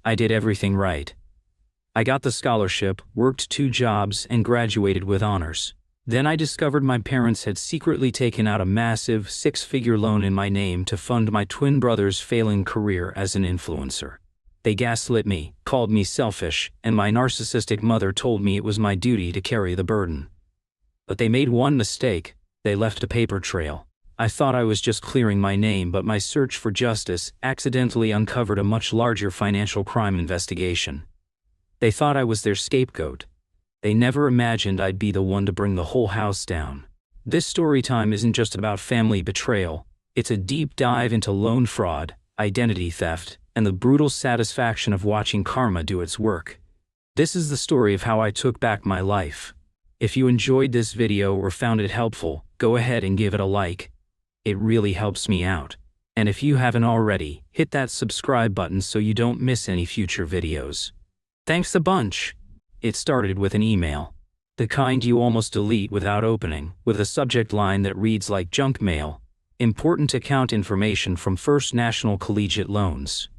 I did everything right. I got the scholarship, worked 2 jobs, and graduated with honors. Then I discovered my parents had secretly taken out a massive 6-figure loan in my name to fund my twin brother's failing career as an influencer. They gaslit me, called me selfish, and my narcissistic mother told me it was my duty to carry the burden. But they made one mistake: they left a paper trail. I thought I was just clearing my name, but my search for justice accidentally uncovered a much larger financial crime investigation. They thought I was their scapegoat. They never imagined I'd be the one to bring the whole house down. This story time isn't just about family betrayal. It's a deep dive into loan fraud, identity theft, and the brutal satisfaction of watching karma do its work. This is the story of how I took back my life. If you enjoyed this video or found it helpful, go ahead and give it a like. It really helps me out. And if you haven't already, hit that subscribe button so you don't miss any future videos. Thanks a bunch. It started with an email. The kind you almost delete without opening, with a subject line that reads like junk mail. Important account information from First National Collegiate Loans.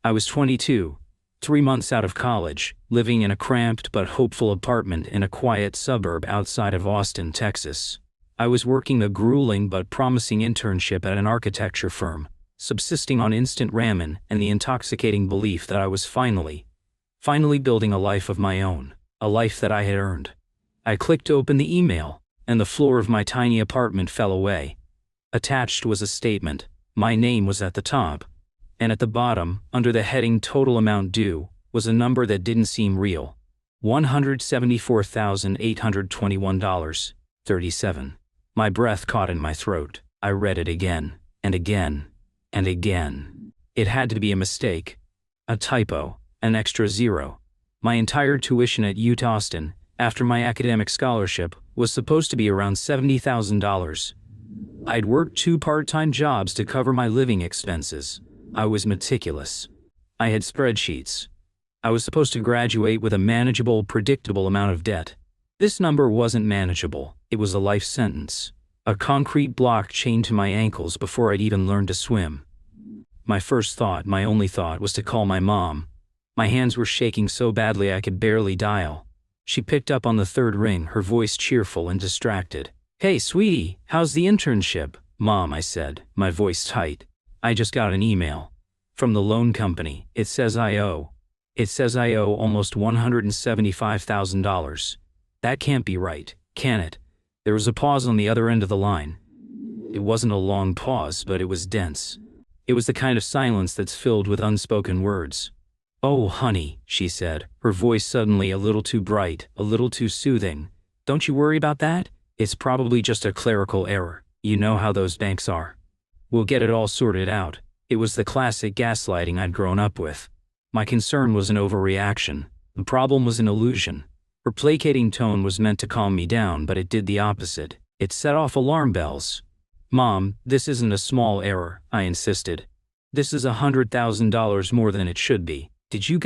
I was 22, 3 months out of college, living in a cramped but hopeful apartment in a quiet suburb outside of Austin, Texas. I was working a grueling but promising internship at an architecture firm, subsisting on instant ramen and the intoxicating belief that I was finally building a life of my own, a life that I had earned. I clicked open the email, and the floor of my tiny apartment fell away. Attached was a statement. My name was at the top, and at the bottom, under the heading Total Amount Due, was a number that didn't seem real. $174,821.37. My breath caught in my throat. I read it again, and again, and again. It had to be a mistake. A typo. An extra zero. My entire tuition at UT Austin, after my academic scholarship, was supposed to be around $70,000. I'd worked 2 part-time jobs to cover my living expenses. I was meticulous. I had spreadsheets. I was supposed to graduate with a manageable, predictable amount of debt. This number wasn't manageable. It was a life sentence. A concrete block chained to my ankles before I'd even learned to swim. My first thought, my only thought, was to call my mom. My hands were shaking so badly I could barely dial. She picked up on the 3rd ring, her voice cheerful and distracted. "Hey, sweetie, how's the internship?" "Mom," I said, my voice tight. "I just got an email from the loan company. It says I owe almost $175,000. That can't be right, can it?" There was a pause on the other end of the line. It wasn't a long pause, but it was dense. It was the kind of silence that's filled with unspoken words. "Oh, honey," she said, her voice suddenly a little too bright, a little too soothing. "Don't you worry about that. It's probably just a clerical error. You know how those banks are. We'll get it all sorted out." It was the classic gaslighting I'd grown up with. My concern was an overreaction. The problem was an illusion. Her placating tone was meant to calm me down, but it did the opposite. It set off alarm bells. "Mom, this isn't a small error," I insisted. "This is $100,000 more than it should be. Did you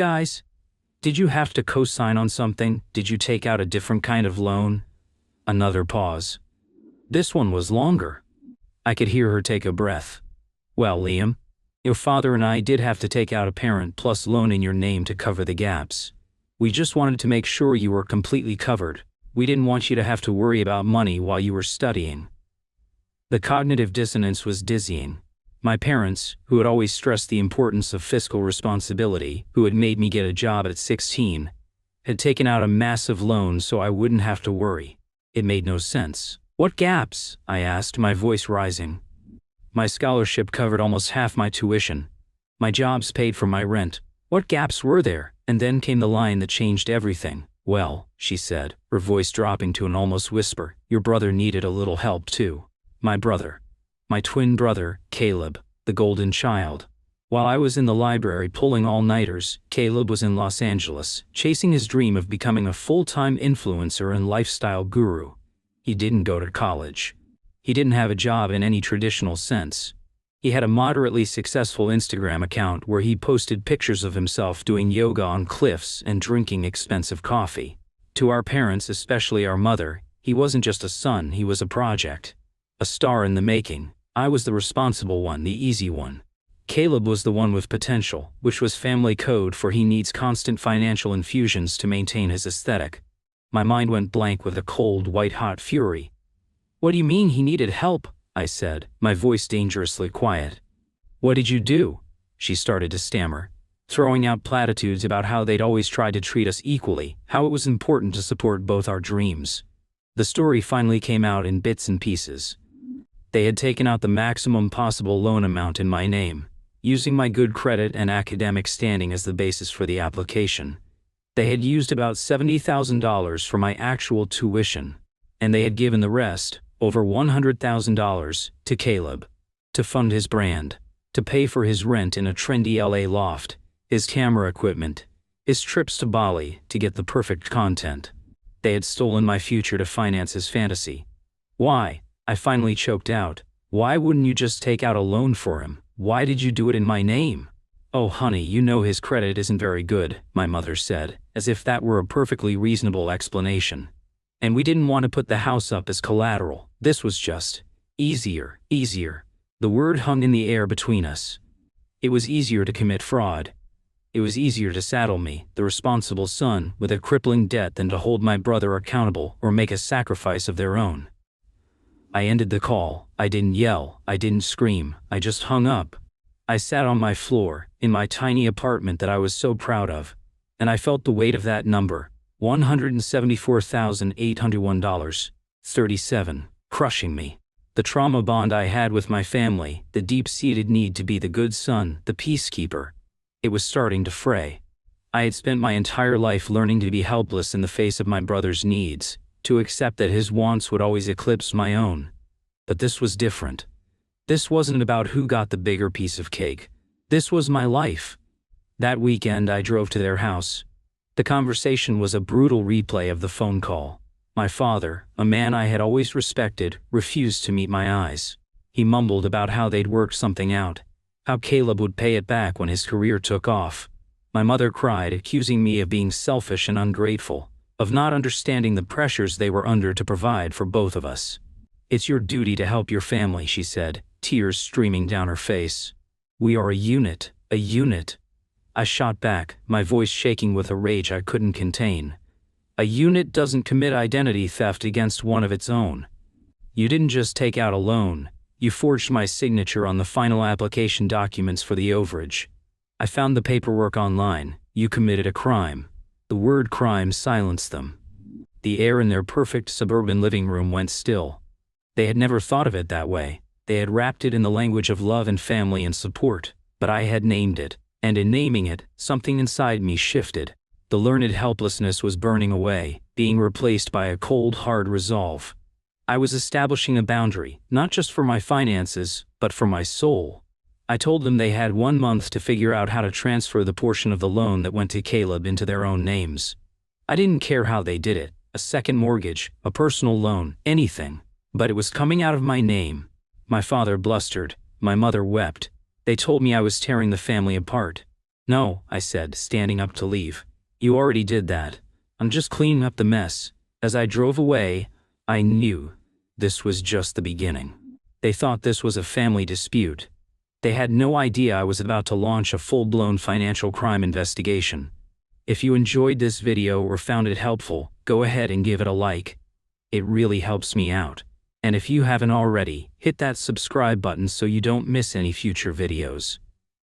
have to co-sign on something? Did you take out a different kind of loan?" Another pause. This one was longer. I could hear her take a breath. "Well, Liam, your father and I did have to take out a Parent Plus loan in your name to cover the gaps. We just wanted to make sure you were completely covered. We didn't want you to have to worry about money while you were studying." The cognitive dissonance was dizzying. My parents, who had always stressed the importance of fiscal responsibility, who had made me get a job at 16, had taken out a massive loan so I wouldn't have to worry. It made no sense. "What gaps?" I asked, my voice rising. "My scholarship covered almost half my tuition. My jobs paid for my rent. What gaps were there?" And then came the line that changed everything. "Well," she said, her voice dropping to an almost whisper, "your brother needed a little help too." My brother. My twin brother, Caleb, the golden child. While I was in the library pulling all-nighters, Caleb was in Los Angeles, chasing his dream of becoming a full-time influencer and lifestyle guru. He didn't go to college. He didn't have a job in any traditional sense. He had a moderately successful Instagram account where he posted pictures of himself doing yoga on cliffs and drinking expensive coffee. To our parents, especially our mother, he wasn't just a son, he was a project. A star in the making. I was the responsible one, the easy one. Caleb was the one with potential, which was family code for he needs constant financial infusions to maintain his aesthetic. My mind went blank with a cold, white-hot fury. "What do you mean he needed help?" I said, my voice dangerously quiet. "What did you do?" she started to stammer, throwing out platitudes about how they'd always tried to treat us equally, how it was important to support both our dreams. The story finally came out in bits and pieces. They had taken out the maximum possible loan amount in my name, using my good credit and academic standing as the basis for the application. They had used about $70,000 for my actual tuition, and they had given the rest, over $100,000, to Caleb, to fund his brand, to pay for his rent in a trendy LA loft, his camera equipment, his trips to Bali to get the perfect content. They had stolen my future to finance his fantasy. Why? I finally choked out. Why wouldn't you just take out a loan for him? Why did you do it in my name? "Oh honey, you know his credit isn't very good," my mother said, as if that were a perfectly reasonable explanation. "And we didn't want to put the house up as collateral. This was just easier. The word hung in the air between us. It was easier to commit fraud. It was easier to saddle me, the responsible son, with a crippling debt than to hold my brother accountable or make a sacrifice of their own. I ended the call. I didn't yell. I didn't scream. I just hung up. I sat on my floor, in my tiny apartment that I was so proud of, and I felt the weight of that number, $174,801.37, crushing me. The trauma bond I had with my family, the deep-seated need to be the good son, the peacekeeper, it was starting to fray. I had spent my entire life learning to be helpless in the face of my brother's needs, to accept that his wants would always eclipse my own. But this was different. This wasn't about who got the bigger piece of cake. This was my life. That weekend I drove to their house. The conversation was a brutal replay of the phone call. My father, a man I had always respected, refused to meet my eyes. He mumbled about how they'd worked something out, how Caleb would pay it back when his career took off. My mother cried, accusing me of being selfish and ungrateful, of not understanding the pressures they were under to provide for both of us. "It's your duty to help your family," she said, tears streaming down her face. "We are a unit. I shot back, my voice shaking with a rage I couldn't contain. "A unit doesn't commit identity theft against one of its own. You didn't just take out a loan, you forged my signature on the final application documents for the overage. I found the paperwork online. You committed a crime." The word crime silenced them. The air in their perfect suburban living room went still. They had never thought of it that way. They had wrapped it in the language of love and family and support, but I had named it, and in naming it, something inside me shifted. The learned helplessness was burning away, being replaced by a cold, hard resolve. I was establishing a boundary, not just for my finances, but for my soul. I told them they had 1 month to figure out how to transfer the portion of the loan that went to Caleb into their own names. I didn't care how they did it, a second mortgage, a personal loan, anything. But it was coming out of my name. My father blustered. My mother wept. They told me I was tearing the family apart. "No," I said, standing up to leave. "You already did that. I'm just cleaning up the mess." As I drove away, I knew this was just the beginning. They thought this was a family dispute. They had no idea I was about to launch a full-blown financial crime investigation. If you enjoyed this video or found it helpful, go ahead and give it a like. It really helps me out. And if you haven't already, hit that subscribe button so you don't miss any future videos.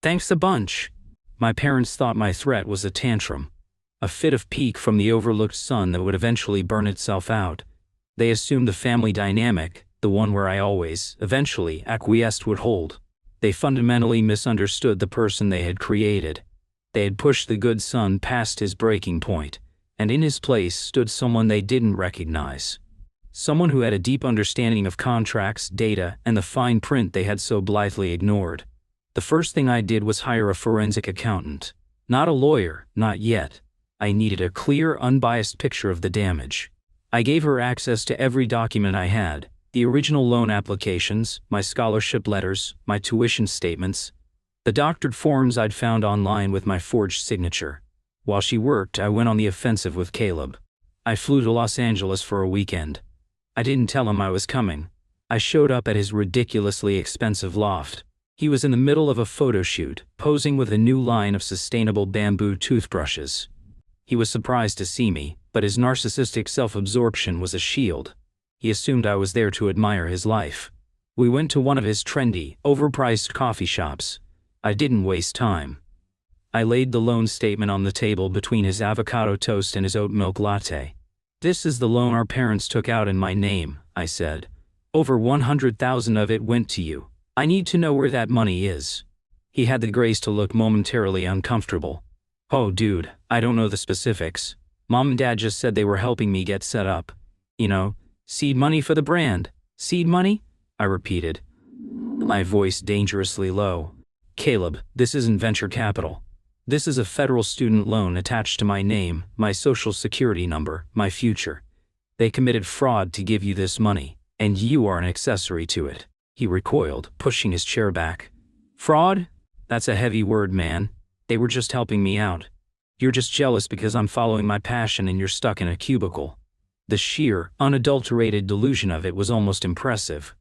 Thanks a bunch. My parents thought my threat was a tantrum, a fit of pique from the overlooked sun that would eventually burn itself out. They assumed the family dynamic, the one where I always, eventually, acquiesced would hold. They fundamentally misunderstood the person they had created. They had pushed the good son past his breaking point, and in his place stood someone they didn't recognize. Someone who had a deep understanding of contracts, data, and the fine print they had so blithely ignored. The first thing I did was hire a forensic accountant. Not a lawyer, not yet. I needed a clear, unbiased picture of the damage. I gave her access to every document I had, the original loan applications, my scholarship letters, my tuition statements, the doctored forms I'd found online with my forged signature. While she worked, I went on the offensive with Caleb. I flew to Los Angeles for a weekend. I didn't tell him I was coming. I showed up at his ridiculously expensive loft. He was in the middle of a photo shoot, posing with a new line of sustainable bamboo toothbrushes. He was surprised to see me, but his narcissistic self-absorption was a shield. He assumed I was there to admire his life. We went to one of his trendy, overpriced coffee shops. I didn't waste time. I laid the loan statement on the table between his avocado toast and his oat milk latte. "This is the loan our parents took out in my name," I said. "Over 100,000 of it went to you. I need to know where that money is." He had the grace to look momentarily uncomfortable. "Oh dude, I don't know the specifics. Mom and Dad just said they were helping me get set up. You know, seed money for the brand." "Seed money?" I repeated, my voice dangerously low. "Caleb, this isn't venture capital. This is a federal student loan attached to my name, my social security number, my future. They committed fraud to give you this money, and you are an accessory to it." He recoiled, pushing his chair back. "Fraud? That's a heavy word, man. They were just helping me out. You're just jealous because I'm following my passion and you're stuck in a cubicle." The sheer, unadulterated delusion of it was almost impressive.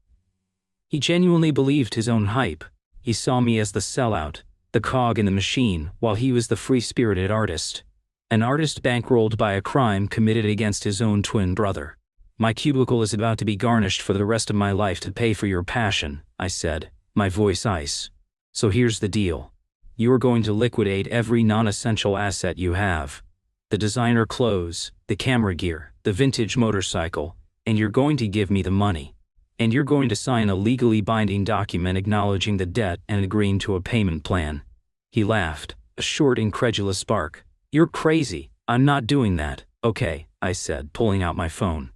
He genuinely believed his own hype. He saw me as the sellout, the cog in the machine, while he was the free-spirited artist. An artist bankrolled by a crime committed against his own twin brother. "My cubicle is about to be garnished for the rest of my life to pay for your passion," I said, my voice ice. "So here's the deal. You are going to liquidate every non-essential asset you have. The designer clothes, the camera gear, the vintage motorcycle, and you're going to give me the money. And you're going to sign a legally binding document acknowledging the debt and agreeing to a payment plan." He laughed, a short, incredulous bark. "You're crazy. I'm not doing that." "Okay," I said, pulling out my phone.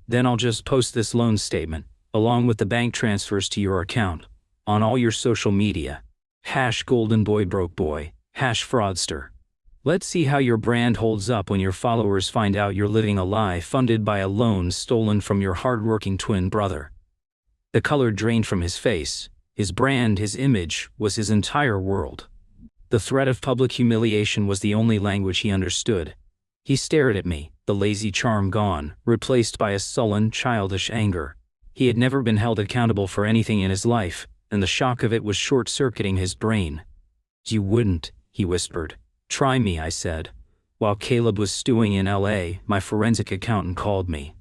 "Then I'll just post this loan statement, along with the bank transfers to your account, on all your social media. #goldenboybroke #fraudster. Let's see how your brand holds up when your followers find out you're living a lie funded by a loan stolen from your hardworking twin brother." The color drained from his face. His brand, his image, was his entire world. The threat of public humiliation was the only language he understood. He stared at me, the lazy charm gone, replaced by a sullen, childish anger. He had never been held accountable for anything in his life, and the shock of it was short-circuiting his brain. "You wouldn't," he whispered. "Try me," I said. While Caleb was stewing in LA, my forensic accountant called me.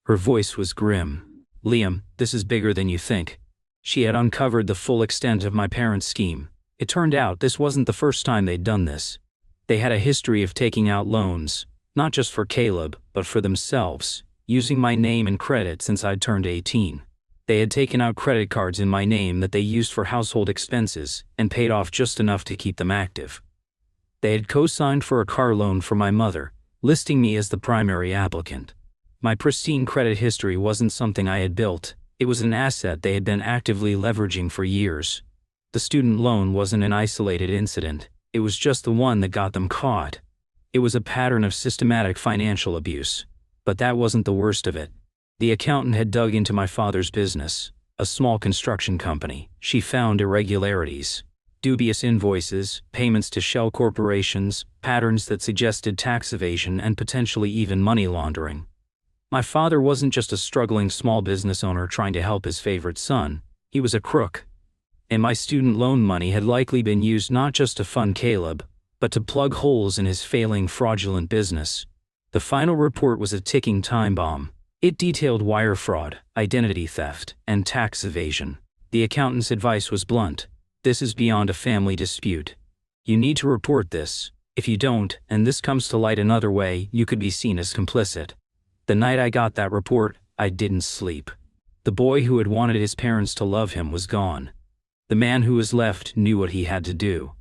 Her voice was grim. "Liam, this is bigger than you think." She had uncovered the full extent of my parents' scheme. It turned out this wasn't the first time they'd done this. They had a history of taking out loans, not just for Caleb, but for themselves, using my name and credit since I'd turned 18. They had taken out credit cards in my name that they used for household expenses, and paid off just enough to keep them active. They had co-signed for a car loan for my mother, listing me as the primary applicant. My pristine credit history wasn't something I had built, it was an asset they had been actively leveraging for years. The student loan wasn't an isolated incident, it was just the one that got them caught. It was a pattern of systematic financial abuse. But that wasn't the worst of it. The accountant had dug into my father's business, a small construction company. She found irregularities. Dubious invoices, payments to shell corporations, patterns that suggested tax evasion and potentially even money laundering. My father wasn't just a struggling small business owner trying to help his favorite son, he was a crook. And my student loan money had likely been used not just to fund Caleb, but to plug holes in his failing fraudulent business. The final report was a ticking time bomb. It detailed wire fraud, identity theft, and tax evasion. The accountant's advice was blunt. "This is beyond a family dispute. You need to report this. If you don't, and this comes to light another way, you could be seen as complicit." The night I got that report, I didn't sleep. The boy who had wanted his parents to love him was gone. The man who was left knew what he had to do.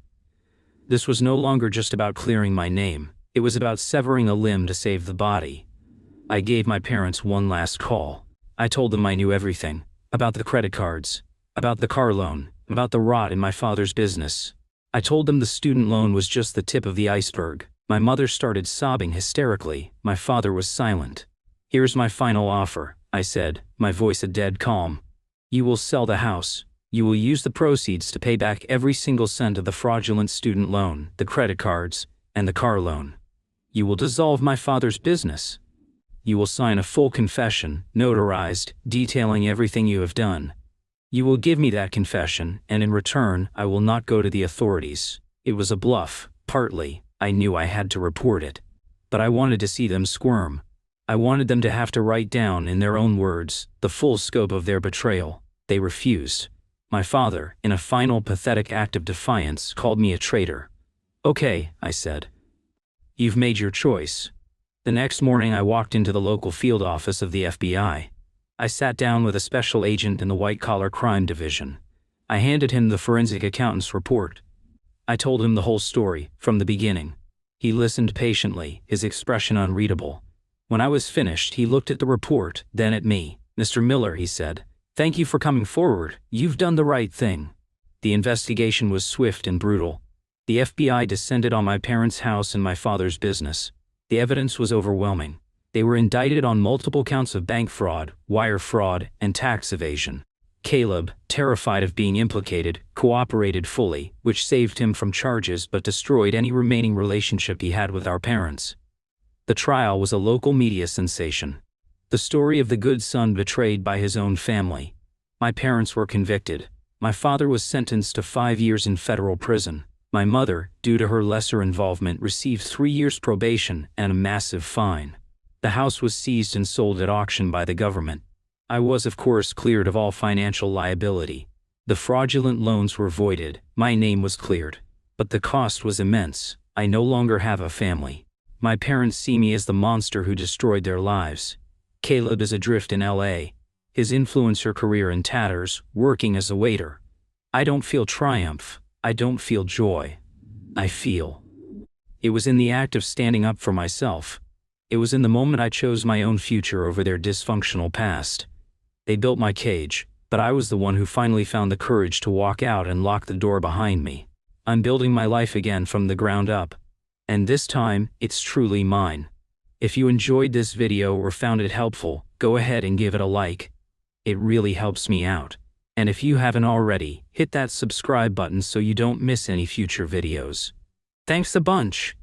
This was no longer just about clearing my name. It was about severing a limb to save the body. I gave my parents one last call. I told them I knew everything. About the credit cards. About the car loan. About the rot in my father's business. I told them the student loan was just the tip of the iceberg. My mother started sobbing hysterically. My father was silent. "Here's my final offer," I said, my voice a dead calm. "You will sell the house. You will use the proceeds to pay back every single cent of the fraudulent student loan, the credit cards, and the car loan. You will dissolve my father's business. You will sign a full confession, notarized, detailing everything you have done. You will give me that confession, and in return, I will not go to the authorities. It was a bluff, partly. I knew I had to report it. But I wanted to see them squirm. I wanted them to have to write down, in their own words, the full scope of their betrayal. They refused. My father, in a final pathetic act of defiance, called me a traitor. Okay, I said. You've made your choice. The next morning I walked into the local field office of the FBI. I sat down with a special agent in the white-collar crime division. I handed him the forensic accountant's report. I told him the whole story, from the beginning. He listened patiently, his expression unreadable. When I was finished, he looked at the report, then at me. Mr. Miller, he said, thank you for coming forward. You've done the right thing. The investigation was swift and brutal. The FBI descended on my parents' house and my father's business. The evidence was overwhelming. They were indicted on multiple counts of bank fraud, wire fraud, and tax evasion. Caleb, terrified of being implicated, cooperated fully, which saved him from charges but destroyed any remaining relationship he had with our parents. The trial was a local media sensation. The story of the good son betrayed by his own family. My parents were convicted. My father was sentenced to 5 years in federal prison. My mother, due to her lesser involvement, received 3 years probation and a massive fine. The house was seized and sold at auction by the government. I was, of course, cleared of all financial liability. The fraudulent loans were voided. My name was cleared. But the cost was immense. I no longer have a family. My parents see me as the monster who destroyed their lives. Caleb is adrift in LA, his influencer career in tatters, working as a waiter. I don't feel triumph. I don't feel joy. I feel. It was in the act of standing up for myself. It was in the moment I chose my own future over their dysfunctional past. They built my cage, but I was the one who finally found the courage to walk out and lock the door behind me. I'm building my life again from the ground up. And this time, it's truly mine. If you enjoyed this video or found it helpful, go ahead and give it a like. It really helps me out. And if you haven't already, hit that subscribe button so you don't miss any future videos. Thanks a bunch.